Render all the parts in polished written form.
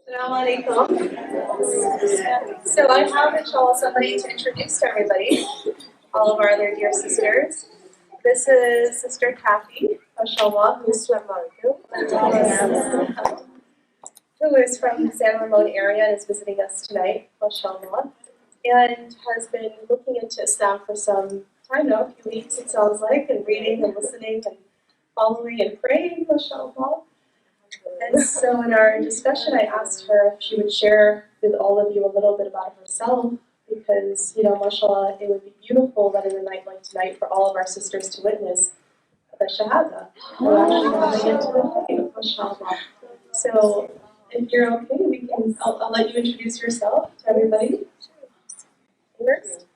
Assalamu alaikum. So I have, inshallah, somebody to introduce to everybody, all of our other dear sisters. This is Sister Kaify, mashallah, who is from the San Ramon area and is visiting us tonight, mashallah, and has been looking into Islam for some time now, a few weeks it sounds like, and reading and listening and following and praying, mashallah. And so in our discussion, I asked her if she would share with all of you a little bit about herself, because, mashallah, it would be beautiful that in a night like tonight for all of our sisters to witness the Shahadah. We're actually coming into the faith, mashallah. So if you're okay, I'll let you introduce yourself to everybody. First.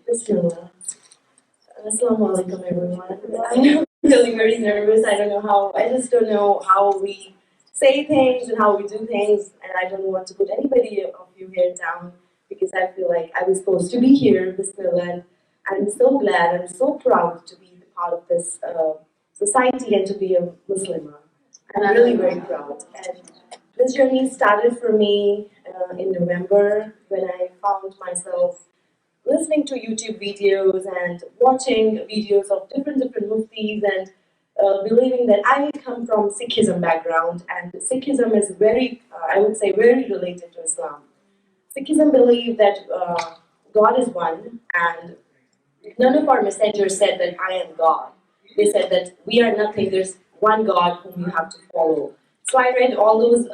Bismillah. Assalamu alaikum, everyone. I am really very nervous. I just don't know how we say things and how we do things, and I don't want to put anybody of you here down, because I feel like I was supposed to be here, Bismillah, and I'm so glad, I'm so proud to be a part of this society and to be a Muslimah. I'm really very proud. And this journey started for me in November, when I found myself listening to YouTube videos and watching videos of different muftis, and believing that I come from Sikhism background, and Sikhism is very, I would say, very related to Islam. Sikhism believe that God is one, and none of our messengers said that I am God. They said that we are nothing, there's one God whom you have to follow. So I read all those,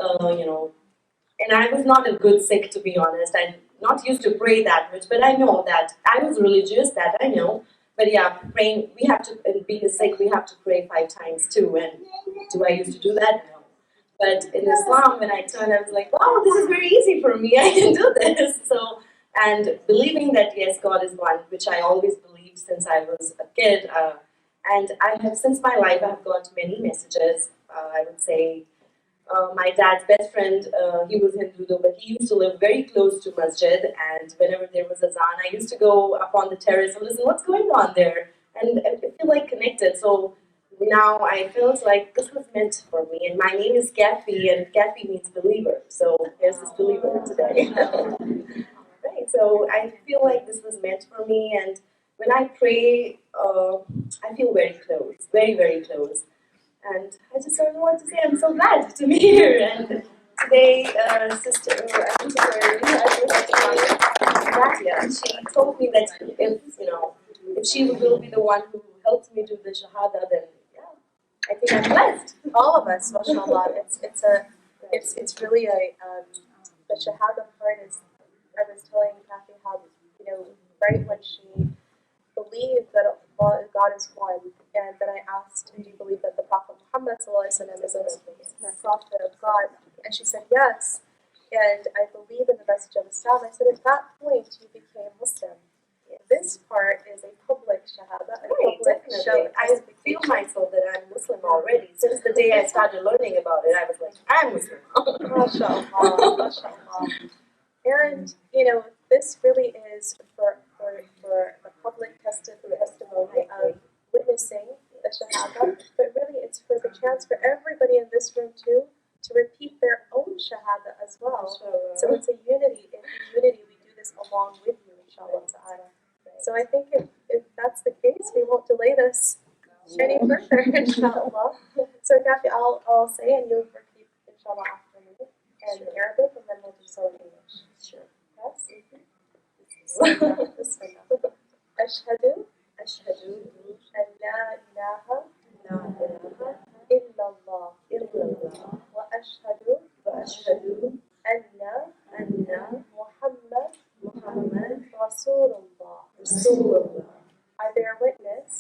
and I was not a good Sikh, to be honest. I'm not used to pray that much, but I know that I was religious, that I know. But yeah, praying, we have to, being a Sikh, we have to pray 5 times too. And do I used to do that? No. But in Islam, when I turned, I was like, wow, this is very easy for me. I can do this. So, and believing that yes, God is one, which I always believed since I was a kid. And I have, since my life, I have got many messages. I would say, my dad's best friend, he was Hindu though, but he used to live very close to masjid, and whenever there was azan, I used to go up on the terrace and listen, what's going on there? And I feel like connected. So now I felt like this was meant for me, and my name is Kaify, and Kaify means believer. So here's this believer today. Right, so I feel like this was meant for me, and when I pray, I feel very close, very, very close. And I just don't know what to say. I'm so glad to be here. And today, Sister Nadia, she told me that if she will be the one who helps me do the Shahadah, then yeah, I think I'm blessed. All of us, mashallah. It's really the Shahadah part is, I was telling Kaify how, right when she believed that God is one, and then I asked, do you believe that the Prophet Muhammad is a prophet of God? And she said yes, and I believe in the message of Islam. I said, at that point you became Muslim. This part is a public Shahadah. Right, definitely. I feel myself that I'm Muslim already. Since the day I started learning about it, I was like, I'm Muslim. MashaAllah, MashaAllah. And, this really is for the public testimony of witnessing the Shahadah, but really it's for the chance for everybody in this room too to repeat their own Shahadah as well. So it's a unity. In unity, we do this along with you, inshallah ta'ala. So I think if that's the case, we won't delay this any further, inshallah. So Kaify, I'll say and you'll repeat inshallah after me in Arabic, and then we'll do so in English. Sure. Yes? Bismillah. Ashhadu an la ilaha illallah wa ashhadu anna Muhammad Rasulullah. I bear witness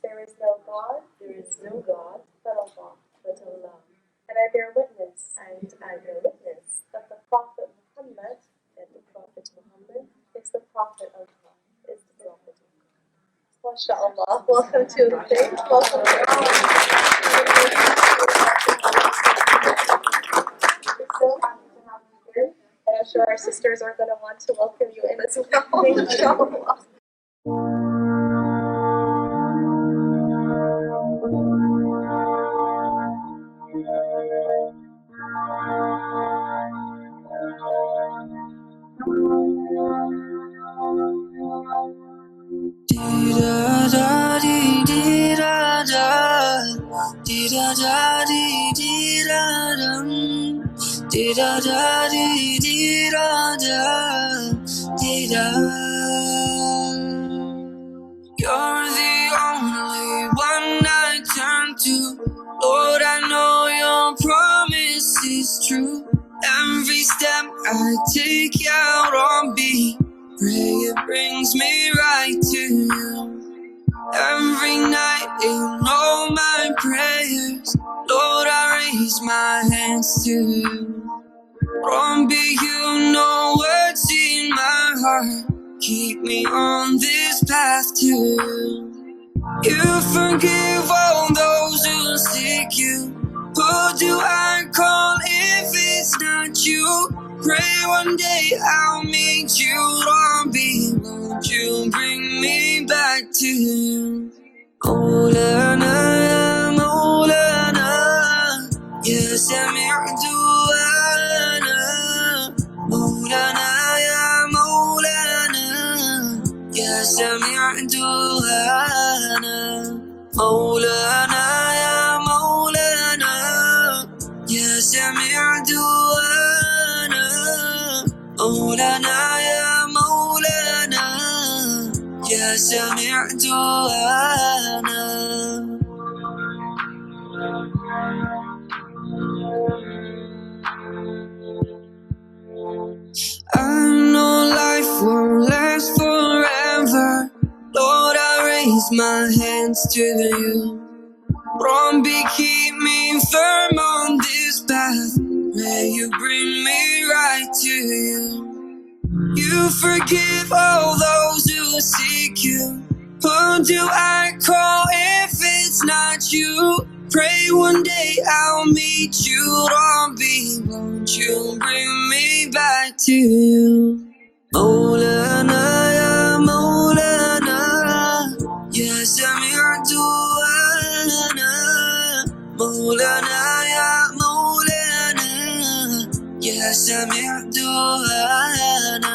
there is no God but Allah. And I bear witness that the Prophet Muhammad is the Prophet of God. MashaAllah. Welcome to the faith. Welcome to so happy to have you here. And I'm sure our sisters are going to want to welcome you in as well. Inshallah. Di da da di da da di da. You're the only one I turn to. Lord, I know your promise is true. Every step I take out on beat, pray it brings me right to you. Every night in all my prayers, Lord, I raise my hands to you. Wrong be you know what's in my heart. Keep me on this path to you. You forgive all those who seek you. Who do I call if it's not you? Pray one day I'll meet you. Wrong be, won't you bring me back to you? Maulana, ya Maulana, ya Sami'u du'ana. Maulana, ya Maulana, ya Sami'u du'ana. Maulana, ya Maulana, ya Sami'u du'ana. Maulana, ya Maulana, ya Sami'u du'ana. I know life won't last forever. Lord, I raise my hands to you. Rombi, keep me firm on this path. May you bring me right to you. You forgive all those who seek you. Who do I call if it's not you? Pray one day I'll meet you. Rombi, won't you bring me back to you? Maulana, ya Maulana, ya Sami'u du'ana. Maulana, ya Maulana, ya Sami'u du'ana.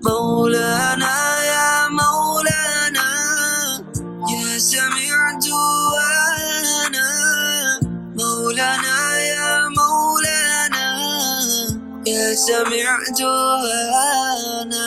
Maulana, ya Maulana, ya Sami'u du'ana. Maulana, ya Maulana, ya Sami'u du'ana.